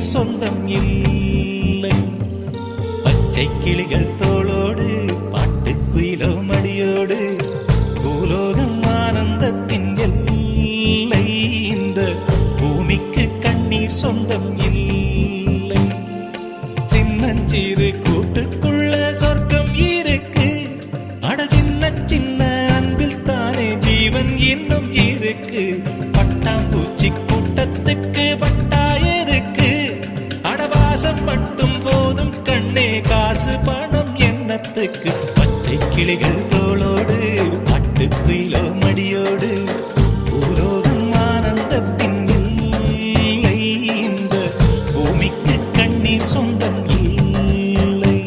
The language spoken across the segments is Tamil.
கண்ணீர் சொந்தம் இல்லை. பச்சை கிளிகள் தோளோடு பாட்டுக்குயிலோ மடியோடு பூலோகம் ஆனந்தத்தின் எல்லை. இந்த பூமிக்கு கண்ணீர் சொந்தம் இல்லை. சின்னஞ்சிறு கூட்டுக்குள்ள சொர்க்கம் இருக்கு. அட சின்ன சின்ன அன்பில் தானே ஜீவன் இன்னும் இருக்கு. பட்டாம்பூச்சி கூட்டத்துக்கு பட்டா எதுக்கு? அடவாசம் மட்டும் போதும் கண்ணே, காசு பணம் என்னத்துக்கு? பச்சை கிளிகள் தோளோடு பாட்டுக்குயிலோ மடியோடு பூலோகம் ஆனந்தத்தின் எல்லை. இந்த பூமிக்கு கண்ணீர் சொந்தம் இல்லை.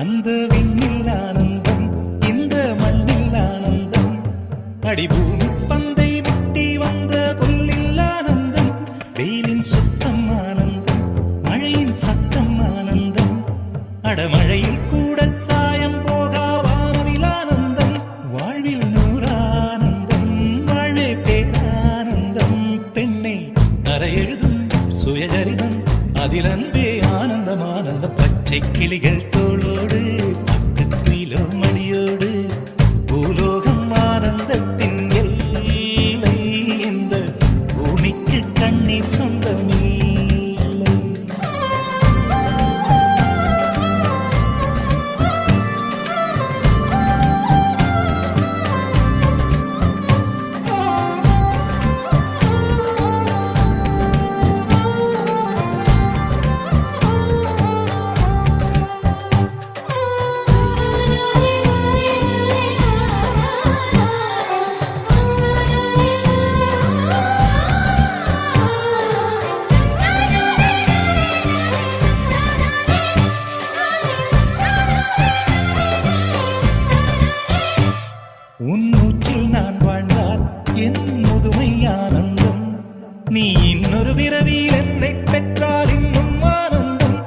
அந்த விண்ணில் ஆனந்தம், இந்த மண்ணில் ஆனந்தம். அடிபூமி பந்தை விட்டி வந்த புல்லில் ஆனந்தம். வெயிலின் சுத்தம் ஆனந்தம், மழையின் சத்தம் ஆனந்தம். அடமழையில் கூட சாயம் போகா வானவில் ஆனந்தம். வாழ்வில் நூறானந்தம், வாழ்வே பேரானந்தம். பெண்ணை அறை எழுதும் சுயசரிதம், அதில் அன்பே ஆனந்தம் ஆனந்தம். பச்சை கிளிகள் தோளோடு பாட்டுக்குயிலோ மடியோடு பூலோகம் ஆனந்தத்தின் எல்லை. இந்த பூமிக்கு கண்ணீர் சொந்தமில்லை. உன் மூச்சில் நான் வாழ்ந்தால் என் முதுமை ஆனந்தம். நீ இன்னொரு பிறவியில் என்னை பெற்றால் இன்னும் ஆனந்தம்.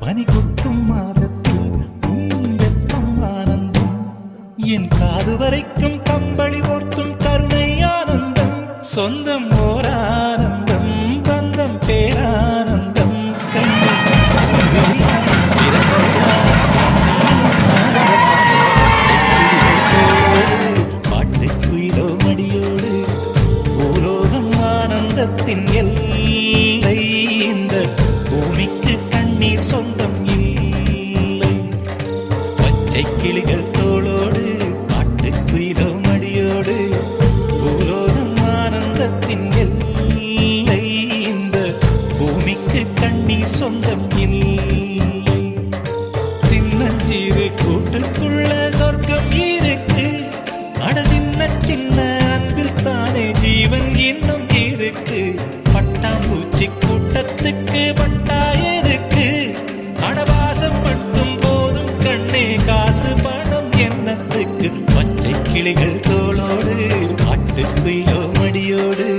பனி கொட்டும் மாதத்தில் உன் வெப்பம் ஆனந்தம். என் காது வரைக்கும் கம்பளி போர்த்தும் கருணை ஆனந்தம். சொந்தம் ஓர் ஆனந்தம், பந்தம் பேரானந்தம். பாட்டுக்குயிலோ மடியோடு பூலோகம் ஆனந்தத்தின் எல்லை. இந்த பூமிக்கு கண்ணீர் சொந்தம் இல்லை. பச்சை கிளிகள் தோளோடு பாட்டுக்குயிலோ மடியோடு பூலோகம் ஆனந்தத்தின் எல்லை. இந்த பூமிக்கு கண்ணீர் சொந்தம் இல்லை. சின்னஞ்சிறு கூட்டுக்குள்ள சொர்க்கம் இருக்கு. அட சின்ன சின்ன அன்பில் தானே ஜீவன் இன்னும் இருக்கு. பட்டாம்பூச்சி கூட்டத்துக்கு பட்டா எதுக்கு? அடவாசம் மட்டும் போதும் கண்ணே, காசு பணம் என்னத்துக்கு? பச்சை கிளிகள் தோளோடு பாட்டுக்குயிலோ மடியோடு